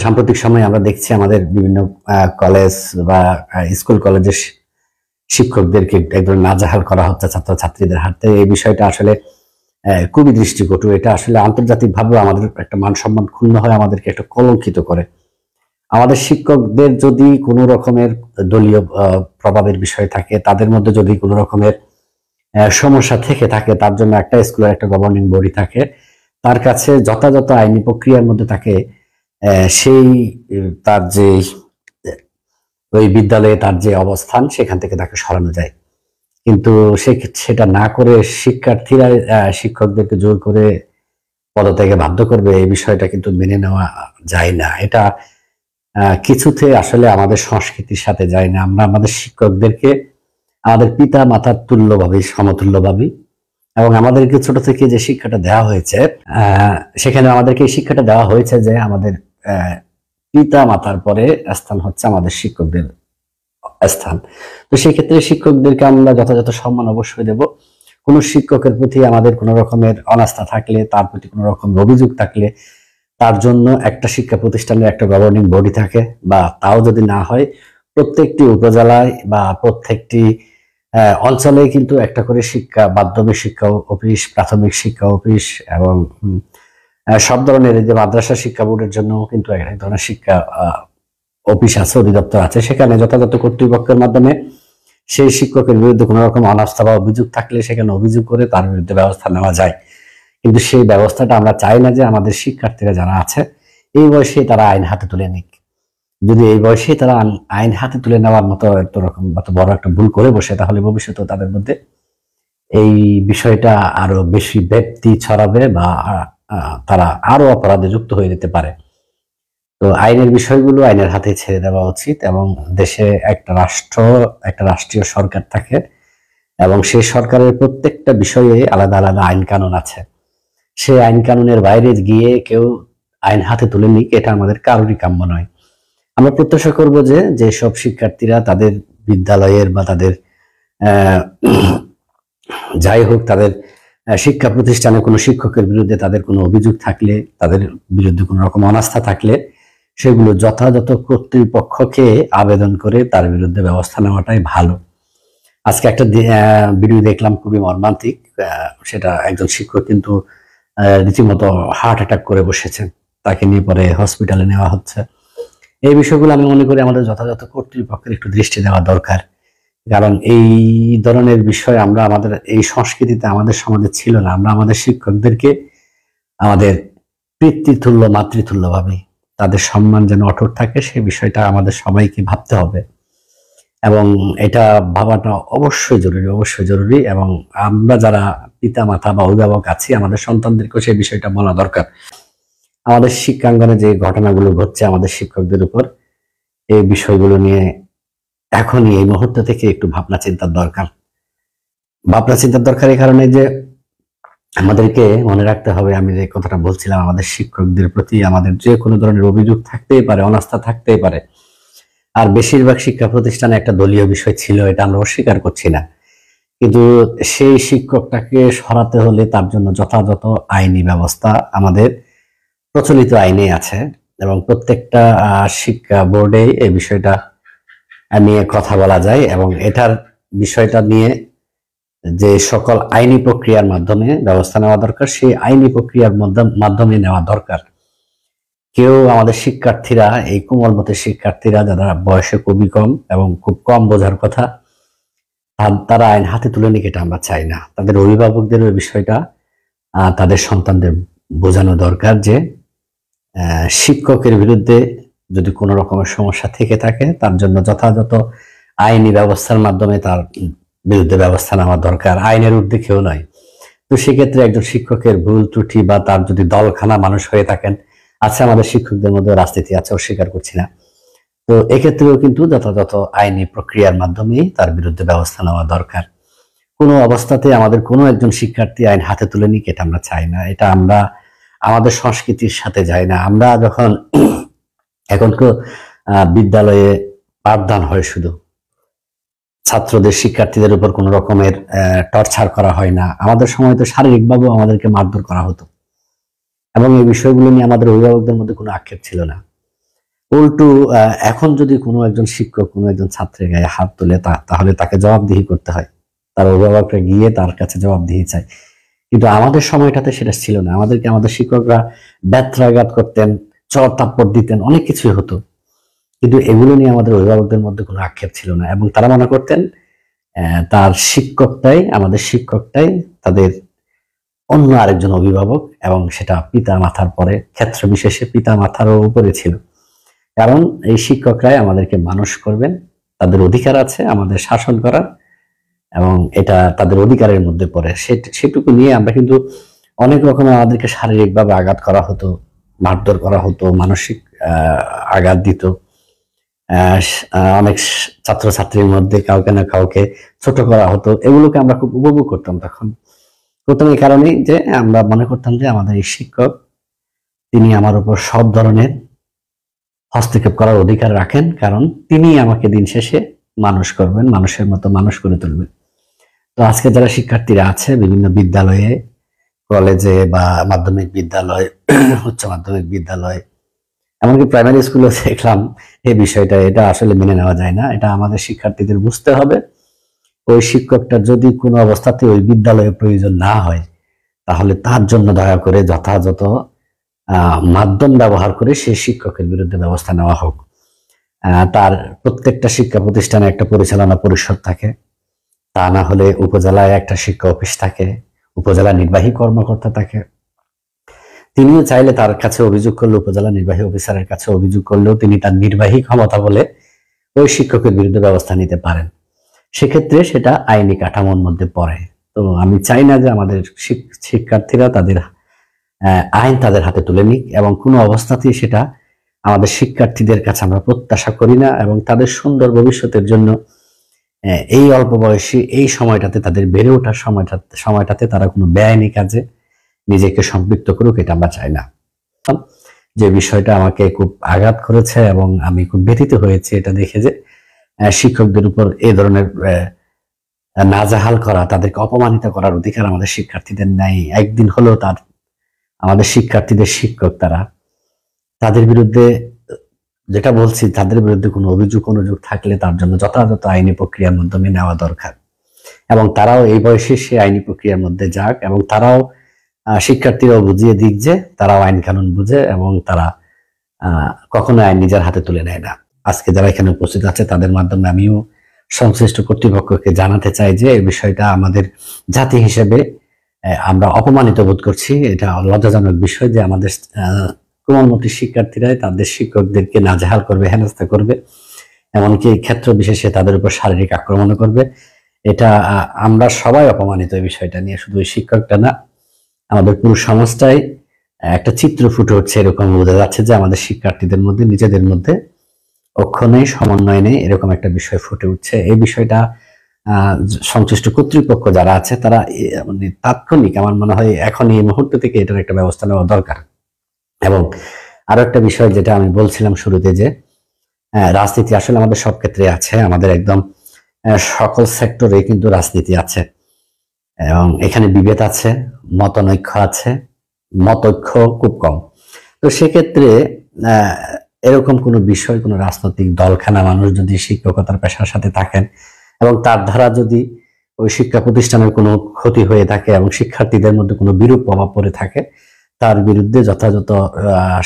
সাম্প্রতিক সময়ে আমরা দেখছি আমাদের বিভিন্ন কলেজ বা স্কুল কলেজের শিক্ষকদেরকে একদম নাজেহাল করা হচ্ছে ছাত্রছাত্রীদের হাতে। এই বিষয়টা আসলে খুবই দৃষ্টিকটু। এটা আসলে আন্তর্জাতিকভাবে আমাদের একটা মান সম্মান ক্ষুণ্ণ হয়, আমাদেরকে একটা কলঙ্কিত করে। আমাদের শিক্ষকদের যদি কোনো রকমের দলীয় প্রভাবের বিষয় থাকে, তাদের মধ্যে যদি কোনো রকমের সমস্যা থেকে থাকে, তার জন্য একটা স্কুলের একটা গভর্নিং বডি থাকে, তার কাছে যথাযথ আইনি প্রক্রিয়ার মধ্যে তাকে সেই তার যে ওই বিদ্যালয়ে তার যে অবস্থান সেখান থেকে তাকে সরানো যায়। কিন্তু সেটা না করে শিক্ষার্থীরা শিক্ষকদেরকে জোর করে পদত্যাগে বাধ্য করবে, এই বিষয়টা কিন্তু মেনে নেওয়া যায় না। এটা কিছুতে আসলে আমাদের সংস্কৃতির সাথে যায় না। আমরা আমাদের শিক্ষকদেরকে আমাদের পিতা মাতার তুল্য ভাবি, সমতুল্য ভাবি, এবং আমাদেরকে ছোট থেকে যে শিক্ষাটা দেওয়া হয়েছে সেখানে আমাদেরকে এই শিক্ষাটা দেওয়া হয়েছে যে আমাদের পিতা মাতার পরে স্থান হচ্ছে আমাদের শিক্ষকদের স্থান। তো সেক্ষেত্রে শিক্ষকদেরকে আমরা যথাযথ সম্মান অবশ্যই দেব। কোনো শিক্ষকের প্রতি আমাদের কোনো রকমের অনাস্থা থাকলে, তার প্রতি কোনো রকম অভিযোগ থাকলে, তার জন্য একটা শিক্ষা প্রতিষ্ঠানের একটা গভর্নিং বডি থাকে, বা তাও যদি না হয় প্রত্যেকটি উপজেলায় বা প্রত্যেকটি অঞ্চলে কিন্তু একটা করে শিক্ষা মাধ্যমিক শিক্ষা অফিস, প্রাথমিক শিক্ষা অফিস এবং সব ধরনের যে মাদ্রাসা শিক্ষা বোর্ডের জন্য কিন্তু এক ধরনের শিক্ষা অফিস আছে, অধিদপ্তর আছে। সেখানে যথাযথ কর্তৃপক্ষের মাধ্যমে সেই শিক্ষকের বিরুদ্ধে কোনো রকম অনাস্থা বা অভিযোগ থাকলে সেখানে অভিযোগ করে তার বিরুদ্ধে ব্যবস্থা নেওয়া যায়। কিন্তু সেই ব্যবস্থাটা আমরা চাই না যে আমাদের শিক্ষার্থীরা যারা আছে এই বয়সে তারা আইন হাতে তুলে নিক। যদি এই বয়সে তারা আইন হাতে তুলে নেওয়ার মতো এত বড় একটা ভুল করে বসে, তাহলে ভবিষ্যতে তাদের মধ্যে এই বিষয়টা আরো বেশি ব্যাপ্তি ছড়াবে বা তারা আরো অপরাধে যুক্ত হয়ে যেতে পারে। তো আইনের বিষয়গুলো আইনের হাতে ছেড়ে দেওয়া উচিত, এবং দেশে একটা রাষ্ট্রীয় সরকার থাকে, এবং সেই সরকারের প্রত্যেকটা বিষয়ে আলাদা আলাদা আইন কানুন আছে। সেই আইন কানুনের বাইরে গিয়ে কেউ আইন হাতে তুলে নিক, এটা আমাদের কারোরই কাম্য নয়। আমরা প্রত্যাশা করব যে যেসব শিক্ষার্থীরা তাদের বিদ্যালয়ের বা তাদের যাই হোক তাদের শিক্ষা প্রতিষ্ঠানে কোনো শিক্ষকের বিরুদ্ধে তাদের কোনো অভিযোগ থাকলে, তাদের বিরুদ্ধে কোনো রকম অনাস্থা থাকলে, সেগুলো যথাযথ কর্তৃপক্ষকে আবেদন করে তার বিরুদ্ধে ব্যবস্থা নেওয়াটাই ভালো। আজকে একটা ভিডিও দেখলাম, খুবই মর্মান্তিক। সেটা একজন শিক্ষক কিন্তু রীতিমতো হার্ট অ্যাটাক করে বসেছেন, তাকে নিয়ে পরে হসপিটালে নেওয়া হচ্ছে। এই বিষয়গুলো আমি মনে করি আমাদের যথাযথ কর্তৃপক্ষের একটু দৃষ্টি দেওয়া দরকার, কারণ এই ধরনের বিষয় আমরা আমাদের এই সংস্কৃতিতে আমাদের সমাজে ছিল না। আমরা আমাদের শিক্ষকদেরকে আমাদের পিতৃতুল্য মাতৃতুল্য ভাবি, তাদের সম্মান যেন অটুট থাকে সেই বিষয়টা আমাদের সবাইকে ভাবতে হবে, এবং এটা ভাবাটা অবশ্যই জরুরি। এবং আমরা যারা পিতা মাতা বা অভিভাবক আছি, আমাদের সন্তানদেরকেও সেই বিষয়টা বলা দরকার। আমাদের শিক্ষাঙ্গনে যে ঘটনাগুলো ঘটছে আমাদের শিক্ষকদের উপর, এই বিষয়গুলো নিয়ে এখনই এই মুহূর্ত থেকে একটু ভাবনা চিন্তার দরকার। এই কারণে যে আমাদেরকে মনে রাখতে হবে, আমি যে কথাটা বলছিলাম, আমাদের শিক্ষকদের প্রতি আমাদের যে কোনো ধরনের অভিযোগ থাকতেই পারে, অনাস্থা থাকতেই পারে। আর বেশিরভাগ শিক্ষা প্রতিষ্ঠানে একটা দলীয় বিষয় ছিল, এটা আমরা অস্বীকার করছি না। কিন্তু সেই শিক্ষকটাকে সরাতে হলে তার জন্য যথাযথ আইনি ব্যবস্থা আমাদের প্রচলিত আইনে আছে, এবং প্রত্যেকটা শিক্ষা বোর্ডে এই বিষয়টা নিয়ে কথা বলা যায়, এবং এটার বিষয়টা নিয়ে যে সকল আইনি প্রক্রিয়ার মাধ্যমে ব্যবস্থা নেওয়া দরকার, সেই আইনি প্রক্রিয়ার মাধ্যমে নেওয়া দরকার। কেউ আমাদের শিক্ষার্থীরা, এই কোমলমতি শিক্ষার্থীরা যারা বয়সে খুবই কম এবং খুব কম বোঝার কথা, তারা আইন হাতে তুলে নিক, এটা আমরা চাই না। তাদের অভিভাবকদের ওই বিষয়টা তাদের সন্তানদের বোঝানো দরকার যে শিক্ষকের বিরুদ্ধে যদি কোনো রকমের সমস্যা থেকে থাকে, তার জন্য যথাযথ আইনি ব্যবস্থার মাধ্যমে তার বিরুদ্ধে ব্যবস্থা নেওয়া দরকার, আইনের ঊর্ধ্বে কেউ নয়। তো সেক্ষেত্রে একজন শিক্ষকের ভুল ত্রুটি বা তার যদি দলখানা মানুষ হয়ে থাকেন, আছে আমাদের শিক্ষকদের মধ্যে রাজনীতি আছে, অস্বীকার করছি না, তো এক্ষেত্রেও কিন্তু যথাযথ আইনি প্রক্রিয়ার মাধ্যমে তার বিরুদ্ধে ব্যবস্থা নেওয়া দরকার। কোনো অবস্থাতে আমাদের কোনো একজন শিক্ষার্থী আইন হাতে তুলে নিক, এটা আমরা চাই না। এটা আমরা আমাদের সংস্কৃতির সাথে যায় না। আমরা যখন এখন তো বিদ্যালয়ে পাঠদান হয়, শুধু ছাত্রদের শিক্ষার্থীদের উপর কোনো রকমের টর্চার করা হয় না। আমাদের সময় তো শারীরিকভাবেও আমাদেরকে মারধর করা হতো, এবং এই বিষয়গুলো নিয়ে আমাদের অভিভাবকদের মধ্যে কোনো আক্ষেপ ছিল না। উল্টো এখন যদি কোনো একজন শিক্ষক কোনো একজন ছাত্রের গায়ে হাত তোলে তাহলে তাকে জবাবদিহি করতে হয়, তার অভিভাবকরা গিয়ে তার কাছে জবাবদিহি চায়। কিন্তু আমাদের সময়টাতে সেটা ছিল না। আমাদেরকে আমাদের শিক্ষকরা ব্যত্রাঘাত করতেন, চর থাপ্পড় দিতেন, অনেক কিছুই হতো, কিন্তু এগুলো নিয়ে আমাদের অভিভাবকদের মধ্যে কোনো আক্ষেপ ছিল না। এবং তারা মনে করতেন তার শিক্ষকটাই, আমাদের শিক্ষকটাই তাদের অন্য আরেকজন অভিভাবক, এবং সেটা পিতা মাতার পরে, ক্ষেত্র বিশেষে পিতা মাতারও উপরে ছিল। কারণ এই শিক্ষকরাই আমাদেরকে মানুষ করবেন, তাদের অধিকার আছে আমাদের শাসন করার, এবং এটা তাদের অধিকারের মধ্যে পড়ে। সেটুকু নিয়ে আমরা কিন্তু অনেক রকমের আমাদেরকে শারীরিকভাবে আঘাত করা হতো, মারধর করা হতো, মানসিক আঘাত দিত। অনেক ছাত্রছাত্রীর মধ্যে কাউকে না কাউকে ছোট করা হতো। এগুলোকে আমরা খুব উপভোগ করতাম তখন। প্রথম এই কারণেই যে আমরা মনে করতাম যে আমাদের এই শিক্ষক, তিনি আমার উপর সব ধরনের হস্তক্ষেপ করার অধিকার রাখেন, কারণ তিনি আমাকে দিন শেষে মানুষ করবেন, মানুষের মতো মানুষ করে তুলবেন। তো আজকে যারা শিক্ষার্থীরা আছে বিভিন্ন বিদ্যালয়ে, কলেজে বা মাধ্যমিক বিদ্যালয়, উচ্চ মাধ্যমিক বিদ্যালয়, এমনকি প্রাইমারি স্কুলে দেখলাম এই বিষয়টা, এটা আসলে মেনে নেওয়া যায় না। এটা আমাদের শিক্ষার্থীদের বুঝতে হবে, ওই শিক্ষকটা যদি কোনো অবস্থাতে ওই বিদ্যালয়ে প্রয়োজন না হয়, তাহলে তার জন্য দয়া করে যথাযথ মাধ্যম ব্যবহার করে সেই শিক্ষকের বিরুদ্ধে ব্যবস্থা নেওয়া হোক। তার প্রত্যেকটা শিক্ষা প্রতিষ্ঠানে একটা পরিচালনা পরিষদ থাকে, তা না হলে উপজেলায় একটা শিক্ষা অফিস থাকে, উপজেলা নির্বাহী কর্মকর্তা থাকে। তিনিও চাইলে তার কাছে অভিযোগ করলে, উপজেলা নির্বাহী অফিসারের কাছে অভিযোগ করলেও তিনি তার নির্বাহী ক্ষমতা বলে ওই শিক্ষকের বিরুদ্ধে ব্যবস্থা নিতে পারেন। সেক্ষেত্রে সেটা আইনি কাঠামোর মধ্যে পড়ে। তো আমি চাই না যে আমাদের শিক্ষার্থীরা তাদের আইন তাদের হাতে তুলে নিক, এবং কোনো অবস্থাতেই সেটা আমাদের শিক্ষার্থীদের কাছে আমরা প্রত্যাশা করি না। এবং তাদের সুন্দর ভবিষ্যতের জন্য এই অল্প বয়সী এই সময়টাতে, তাদের বেড়ে ওঠার সময়টাতে তারা কোনো বেআইনি কাজে নিজেকে সম্পৃক্ত করুক, এটা আমরা চাই না। যে বিষয়টা আমাকে খুব আঘাত করেছে এবং আমি খুব ব্যথিত হয়েছি এটা দেখে, যে শিক্ষকদের উপর এই ধরনের নাজাহাল করা, তাদেরকে অপমানিত করার অধিকার আমাদের শিক্ষার্থীদের নাই। একদিন হলেও আমাদের শিক্ষার্থীদের শিক্ষক তারা, তাদের বিরুদ্ধে যেটা বলছি, তাদের বিরুদ্ধে কোনো অভিযোগ থাকলে তার জন্য যথাযথ আইনি প্রক্রিয়ার মাধ্যমে নেওয়া দরকার, এবং তারাও এই বয়সে সে আইনি প্রক্রিয়ার মধ্যে যাক, এবং তারাও শিক্ষার্থীরাও বুঝিয়ে দিক যে তারাও আইন কানুন বুঝে, এবং তারা কখনো আইন নিজের হাতে তুলে নেয় না। আজকে যারা এখানে উপস্থিত আছে তাদের মাধ্যমে আমিও সংশ্লিষ্ট কর্তৃপক্ষকে জানাতে চাই যে এই বিষয়টা আমাদের জাতি হিসেবে আমরা অপমানিত বোধ করছি। এটা লজ্জাজনক বিষয় যে আমাদের কোমলমতি শিক্ষার্থীরাই তাদের শিক্ষকদেরকে নাজেহাল করবে, হেনস্থা করবে, এমনকি ক্ষেত্র বিশেষে তাদের উপর শারীরিক আক্রমণ করবে। এটা আমরা সবাই অপমানিত এই বিষয়টা নিয়ে, শুধু ওই শিক্ষকটা না, আমাদের পুরো সমাজটাই একটা চিত্র ফুটে উঠছে। এরকম বোঝা যাচ্ছে যে আমাদের শিক্ষার্থীদের মধ্যে, নিজেদের মধ্যে ঐক্য নেই, সমন্বয় নেই, এরকম একটা বিষয় ফুটে উঠছে। এই বিষয়টা সংশ্লিষ্ট কর্তৃপক্ষ যারা আছে তারা মানে তাৎক্ষণিক, আমার মনে হয় এখন এই মুহূর্ত থেকে এটার একটা ব্যবস্থা নেওয়া দরকার। এবং আরো একটা বিষয় যেটা আমি বলছিলাম শুরুতে, যে রাজনীতি আসলে আমাদের সব ক্ষেত্রে আছে, আমাদের একদম সকল সেক্টরে কিন্তু রাজনীতি আছে, এবং এখানে বিভেদ আছে, মতনৈক্য আছে, মতৈক্য খুব কম। তো সেক্ষেত্রে এরকম কোনো বিষয়, কোনো রাজনৈতিক দলখানা মানুষ যদি শিক্ষকতার পেশার সাথে থাকেন, এবং তার দ্বারা যদি ওই শিক্ষা প্রতিষ্ঠানের কোনো ক্ষতি হয়ে থাকে এবং শিক্ষার্থীদের মধ্যে কোনো বিরূপ প্রভাব পড়ে থাকে, তার বিরুদ্ধে যথাযথ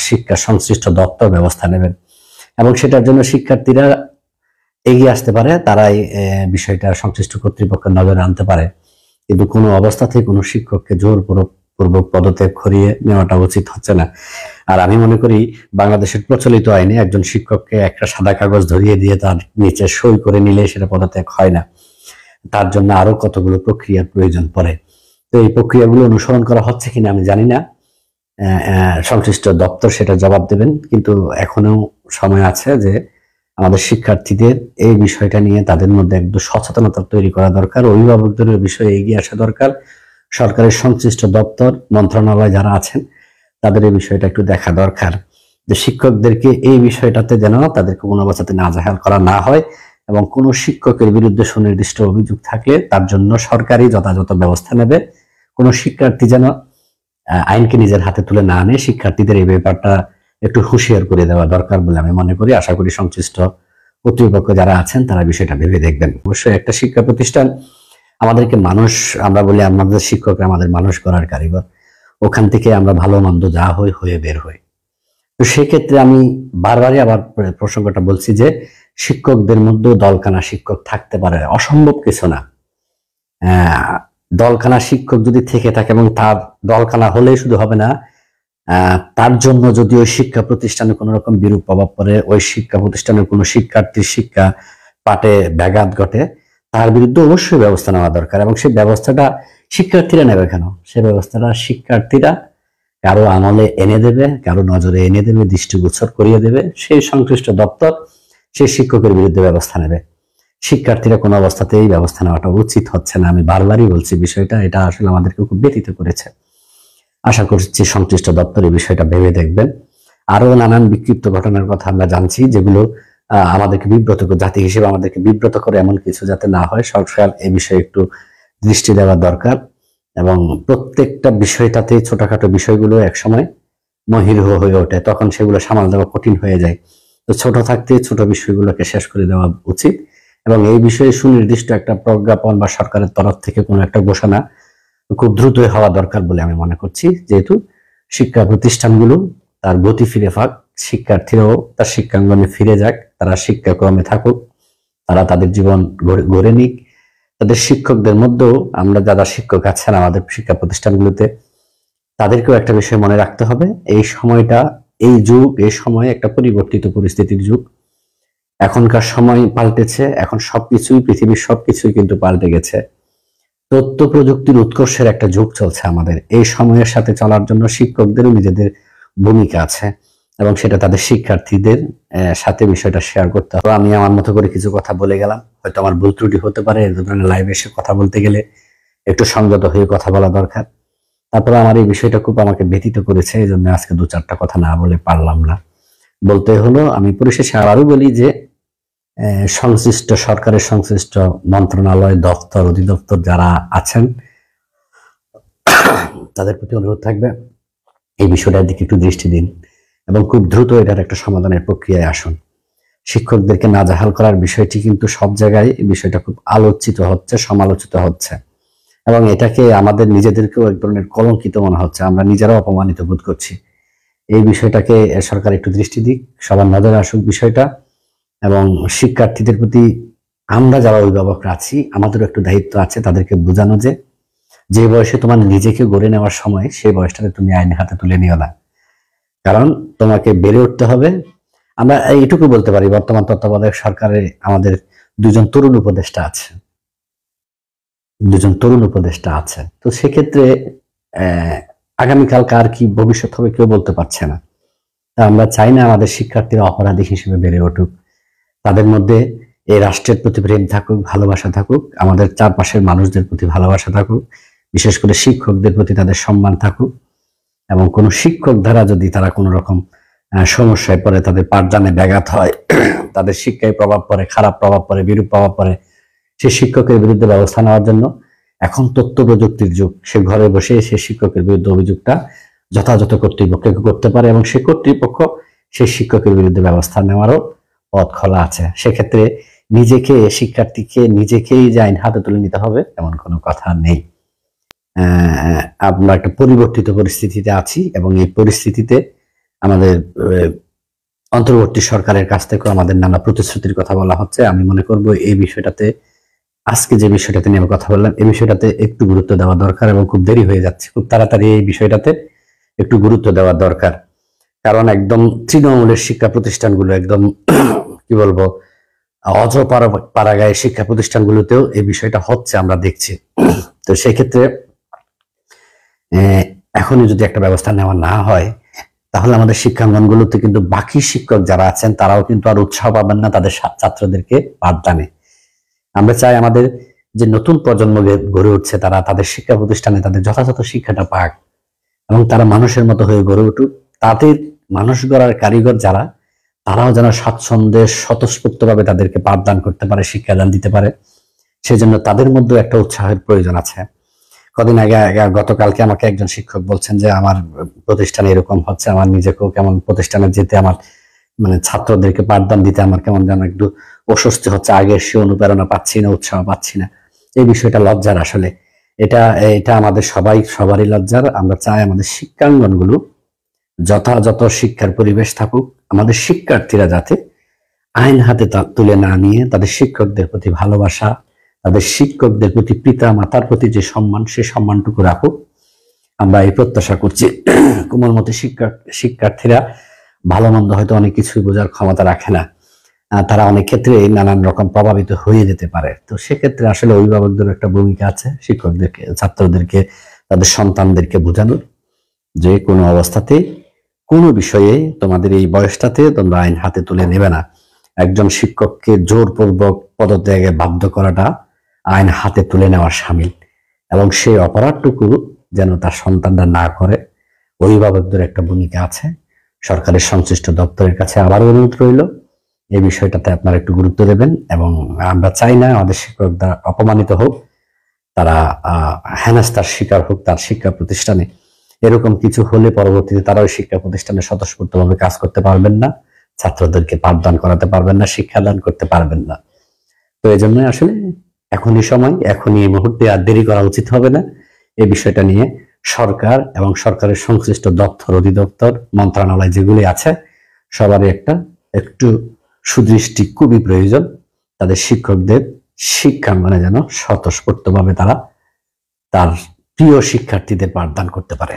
শিক্ষা সংশ্লিষ্ট দপ্তর ব্যবস্থা নেবেন, এবং সেটার জন্য শিক্ষার্থীরা এগিয়ে আসতে পারে, তারাই বিষয়টা সংশ্লিষ্ট কর্তৃপক্ষের নজরে আনতে পারে। কিন্তু কোনো অবস্থাতেই কোনো শিক্ষককে জোরপূর্বক পদত্যাগ করিয়ে নেওয়াটা উচিত হচ্ছে না। আর আমি মনে করি বাংলাদেশের প্রচলিত আইনে একজন শিক্ষককে একটা সাদা কাগজ ধরিয়ে দিয়ে তার নিচে সই করে নিলে সেটা পদত্যাগ হয় না, তার জন্য আরো কতগুলো প্রক্রিয়ার প্রয়োজন পড়ে। তো এই প্রক্রিয়াগুলো অনুসরণ করা হচ্ছে কিনা আমি জানি না, সংশ্লিষ্ট দপ্তর সেটা জবাব দেবেন। কিন্তু এখনো সময় আছে যে আমাদের শিক্ষার্থীদের এই বিষয়টা নিয়ে তাদের মধ্যে একদম সচেতনতা তৈরি করা দরকার, অভিভাবকদের বিষয়ে এগিয়ে আসা দরকার, সরকারের সংশ্লিষ্ট দপ্তর মন্ত্রণালয় যারা আছেন তাদের এই বিষয়টা একটু দেখা দরকার, যে শিক্ষকদেরকে এই বিষয়টাতে যেন তাদেরকে কোনো অবস্থাতে নাজেহাল করা না হয়, এবং কোনো শিক্ষকের বিরুদ্ধে সুনির্দিষ্ট অভিযোগ থাকলে তার জন্য সরকারি যথাযথ ব্যবস্থা নেবে। কোনো শিক্ষার্থী যেন আইনকে নিজের হাতে তুলে না আনে, শিক্ষার্থীদের এই ব্যাপারটা একটু হুঁশিয়ার করে দেওয়া দরকার বলে আমি মনে করি। আশা করি সংশ্লিষ্ট কর্তৃপক্ষ যারা আছেন তারা বিষয়টা ভেবে দেখবেন। অবশ্যই একটা শিক্ষা প্রতিষ্ঠান আমাদেরকে মানুষ, আমরা বলি আমাদের শিক্ষকরা আমাদের মানুষ করার কারিগর, ওখান থেকে আমরা ভালো মন্দ যা হয়ে বের হই। তো সেক্ষেত্রে আমি বারবারই আবার প্রসঙ্গটা বলছি যে শিক্ষকদের মধ্যেও দলকানা শিক্ষক থাকতে পারে, অসম্ভব কিছু না। দলকানা শিক্ষক যদি থেকে থাকে এবং তার দলকানা হলেই শুধু হবে না, তার জন্য যদি ওই শিক্ষা প্রতিষ্ঠানে কোনো রকম বিরূপ প্রভাব পড়ে, ওই শিক্ষা প্রতিষ্ঠানের কোনো শিক্ষার্থীর শিক্ষা পাঠে ব্যাঘাত ঘটে, তার বিরুদ্ধে অবশ্যই ব্যবস্থা নেওয়া দরকার। এবং সেই ব্যবস্থাটা শিক্ষার্থীরা নেবে কেন? সে ব্যবস্থাটা শিক্ষার্থীরা কারো আমলে এনে দেবে, কারো নজরে এনে দেবে, দৃষ্টিগোচর করিয়ে দেবে, সেই সংশ্লিষ্ট দপ্তর সেই শিক্ষকের বিরুদ্ধে ব্যবস্থা নেবে। শিক্ষার্থীরা কোনো অবস্থাতেই ব্যবস্থা নেওয়াটা উচিত হচ্ছে না। আমি বারবারই বলছি বিষয়টা, এটা আসলে আমাদেরকে খুব ব্যথিত করেছে। আশা করছি সংশ্লিষ্ট দপ্তর এই বিষয়টা ভেবে দেখবেন। আরো নানান বিক্ষিপ্ত ঘটনার কথা আমরা জানছি, যেগুলো আমাদেরকে বিব্রত করে, জাতি হিসেবে আমাদেরকে বিব্রত করে, এমন কিছু যাতে না হয় সরকার এই বিষয়ে একটু দৃষ্টি দেওয়া দরকার। এবং প্রত্যেকটা বিষয়টাতে ছোটখাটো বিষয়গুলো একসময় মহিরুহ হয়ে ওঠে, তখন সেগুলো সামাল দেওয়া কঠিন হয়ে যায়। তো ছোট থাকতে ছোট বিষয়গুলোকে শেষ করে দেওয়া উচিত। এবং এই বিষয়ে সুনির্দিষ্ট একটা প্রজ্ঞাপন বা সরকারের তরফ থেকে কোনো একটা ঘোষণা খুব দ্রুতই হওয়া দরকার বলে আমি মনে করছি। যেহেতু শিক্ষা প্রতিষ্ঠানগুলো তার গতি ফিরে পাক, শিক্ষার্থীরাও তার শিক্ষাঙ্গনে ফিরে যাক, তারা শিক্ষাক্রমে থাকুক, তারা তাদের জীবন গড়ে নিক। তাদের শিক্ষকদের মধ্যেও আমরা যারা শিক্ষক আছেন আমাদের শিক্ষা প্রতিষ্ঠানগুলোতে, তাদেরকেও একটা বিষয় মনে রাখতে হবে, এই সময়টা, এই যুগ, এই সময় একটা পরিবর্তিত পরিস্থিতির যুগ। এখনকার সময় পাল্টেছে, এখন সবকিছুই, পৃথিবীর সবকিছুই কিন্তু পাল্টে গেছে। তথ্য প্রযুক্তির উৎকর্ষের একটা যুগ চলছে আমাদের। এই সময়ের সাথে চলার জন্য শিক্ষকদেরও নিজেদের ভূমিকা আছে এবং সেটা তাদের শিক্ষার্থীদের সাথে বিষয়টা শেয়ার করতে হবে। আমি আমার মতো করে কিছু কথা বলে গেলাম, হয়তো আমার ভুল ত্রুটি হতে পারে। এই ধরনের লাইভে এসে কথা বলতে গেলে একটু সংযত হয়ে কথা বলা দরকার। তারপরে আমার এই বিষয়টা খুব আমাকে ব্যথিত করেছে, এই জন্য আজকে দু চারটা কথা না বলে পারলাম না, বলতে হলো। আমি পরিশেষে আবারও বলি যে সংশ্লিষ্ট সরকারের সংশ্লিষ্ট মন্ত্রণালয়, দপ্তর, অধিদপ্তর যারা আছেন তাদের প্রতি অনুরোধ থাকবে এই বিষয়টার দিকে একটু দৃষ্টি দিন এবং খুব দ্রুত এটার একটা সমাধানের প্রক্রিয়ায় আসুন। শিক্ষকদেরকে নাজেহাল করার বিষয়টি কিন্তু সব জায়গায় এই বিষয়টা খুব আলোচিত হচ্ছে, সমালোচিত হচ্ছে এবং এটাকে আমাদের নিজেদেরকেও এক ধরনের কলঙ্কিত মনে হচ্ছে। আমরা নিজেরাও অপমানিত বোধ করছি। এই বিষয়টাকে সরকার একটু দৃষ্টি দিক, সবার নজরে আসুক বিষয়টা। এবং শিক্ষার্থীদের প্রতি আমরা যারা অভিভাবকরা আছি আমাদেরও একটু দায়িত্ব আছে তাদেরকে বোঝানো যে বয়সে তোমার নিজেকে গড়ে নেওয়ার সময়, সেই বয়সটাতে তুমি আইন হাতে তুলে নিও না, কারণ তোমাকে বেড়ে উঠতে হবে। আমরা এইটুকু বলতে পারি, বর্তমান তত্ত্বাবধায়ক সরকারে আমাদের দুজন তরুণ উপদেষ্টা আছে। তো সেক্ষেত্রে আগামীকাল কার কি ভবিষ্যৎ হবে কেউ বলতে পারছে না। তা আমরা চাই না আমাদের শিক্ষার্থীরা অপরাধী হিসেবে বেড়ে উঠুক। তাদের মধ্যে এই রাষ্ট্রের প্রতি প্রেম থাকুক, ভালোবাসা থাকুক, আমাদের চারপাশের মানুষদের প্রতি ভালোবাসা থাকুক, বিশেষ করে শিক্ষকদের প্রতি তাদের সম্মান থাকুক। এবং কোনো শিক্ষক দ্বারা যদি তারা কোনো রকম সমস্যায় পড়ে, তাদের পাঠদানে ব্যাঘাত হয়, তাদের শিক্ষায় প্রভাব পড়ে, খারাপ প্রভাব পড়ে, বিরূপ প্রভাব পড়ে, সেই শিক্ষকের বিরুদ্ধে ব্যবস্থা নেওয়ার জন্য এখন তথ্য প্রযুক্তির যুগ। সে ঘরে বসে সে শিক্ষকের বিরুদ্ধে অভিযোগটা যথাযথ কর্তৃপক্ষকে করতে পারে এবং সে কর্তৃপক্ষ সেই শিক্ষকের বিরুদ্ধে ব্যবস্থা নেওয়ারও পথ খোলা আছে। সেক্ষেত্রে শিক্ষার্থীকে নিজেকেই যে আইন হাতে তুলে নিতে হবে এমন কোনো কথা নেই। আমরা একটা পরিবর্তিত পরিস্থিতিতে আছি এবং এই পরিস্থিতিতে আমাদের অন্তর্বর্তী সরকারের কাছ থেকে আমাদের নানা প্রতিশ্রুতির কথা বলা হচ্ছে। আমি মনে করব এই বিষয়টাতে, আজকে যে বিষয়টাতে নিয়ে কথা বললাম, এই বিষয়টাতে একটু গুরুত্ব দেওয়া দরকার এবং খুব দেরি হয়ে যাচ্ছে। খুব তাড়াতাড়ি এই বিষয়টাতে একটু গুরুত্ব দেওয়া দরকার, কারণ একদম তৃণমূলের শিক্ষা প্রতিষ্ঠানগুলো, একদম কি বলবো, অজপাড়াগায় শিক্ষা প্রতিষ্ঠানগুলোতেও এই বিষয়টা হচ্ছে, আমরা দেখছি। তো সেক্ষেত্রে এখনই যদি একটা ব্যবস্থা নেওয়া না হয় তাহলে আমাদের শিক্ষাঙ্গনগুলোতে কিন্তু বাকি শিক্ষক যারা আছেন তারাও কিন্তু আর উৎসাহ পাবেন না তাদের ছাত্রদেরকে পাঠদানে। আমরা চাই আমাদের যে নতুন প্রজন্ম গড়ে উঠছে তারা তাদের শিক্ষা প্রতিষ্ঠানে তাদের যথাযথ শিক্ষাটা পাক এবং তারা মানুষের মতো হয়ে গড়ে উঠুক। তাদের মানুষ গড়ার কারিগর যারা, তারাও যেন স্বাচ্ছন্দ্যে স্বতঃস্ফূর্তভাবে তাদেরকে পাঠদান করতে পারে, শিক্ষাদান দিতে পারে। সেজন্য তাদের মধ্যে একটা উৎসাহের প্রয়োজন আছে। কদিন আগে গতকালকে আমাকে একজন শিক্ষক বলছেন যে আমার প্রতিষ্ঠানে এরকম হচ্ছে, আমার নিজেকেও কেমন প্রতিষ্ঠানে যেতে, আমার মানে ছাত্রদেরকে পাঠদান দিতে আমার কেমন যেন একটু অস্বস্তি হচ্ছে, আগে সে অনুপ্রেরণা পাচ্ছি না, উৎসাহ পাচ্ছি না। এই বিষয়টা লজ্জার আসলে। এটা এটা আমাদের সবারই লজ্জার। আমরা চাই আমাদের শিক্ষাঙ্গনগুলো যথাযথ শিক্ষার পরিবেশ থাকুক, আমাদের শিক্ষার্থীরা যাতে আইন হাতে তুলে না নিয়ে তাদের শিক্ষকদের প্রতি ভালোবাসা, তাদের শিক্ষকদের প্রতি পিতা মাতার প্রতি যে সম্মান, সে সম্মানটুকু রাখুক। আমরা এই প্রত্যাশা করছি। কোমলমতি শিক্ষার্থীরা ভালো মন্দ হয়তো অনেক কিছুই বোঝার ক্ষমতা রাখে না, তারা অনেক ক্ষেত্রে নানান রকম প্রভাবিত হয়ে যেতে পারে। তো সেক্ষেত্রে আসলে অভিভাবকদের একটা ভূমিকা আছে, শিক্ষকদেরকে, ছাত্রদেরকে, তাদের সন্তানদেরকে বোঝানোর যে কোনো অবস্থাতে, কোনো বিষয়ে তোমাদের এই বয়সটাতে তোমরা আইন হাতে তুলে নেবে না। একজন শিক্ষককে জোরপূর্বক পদত্যাগে বাধ্য করাটা আইন হাতে তুলে নেওয়ার শামিল, এবং সেই অপরাধটুকু যেন তার সন্তানরা না করে। অভিভাবকদের একটা ভূমিকা আছে। সরকারের সংশ্লিষ্ট দপ্তরের কাছে আবার অনুরোধ রইল, এই বিষয়টাতে আপনারা একটু গুরুত্ব দেবেন। এবং আমরা চাই না আমাদের শিক্ষকরা অপমানিত হোক, তারা হেনস্থার শিকার হোক তার শিক্ষা প্রতিষ্ঠানে। এরকম কিছু হলে পরবর্তীতে তারা ওই শিক্ষা প্রতিষ্ঠানে স্বতঃস্ফূর্তভাবে কাজ করতে পারবেন না, ছাত্রদেরকে পাঠদান করাতে পারবেন না, শিক্ষাদান করতে পারবেন না। তো এই জন্যই আসলে এখনই সময়, এখনই এই মুহূর্তে আর দেরি করা উচিত হবে না। এই বিষয়টা নিয়ে সরকার এবং সরকারের সংশ্লিষ্ট দপ্তর, অধিদপ্তর, মন্ত্রণালয় যেগুলি আছে, সবারই একটু সুদৃষ্টি খুবই প্রয়োজন। তাদের শিক্ষকদের শিক্ষাঙ্গনে যেন স্বতঃস্ফূর্তভাবে তারা তার প্রিয় শিক্ষার্থীদের পাঠদান করতে পারে।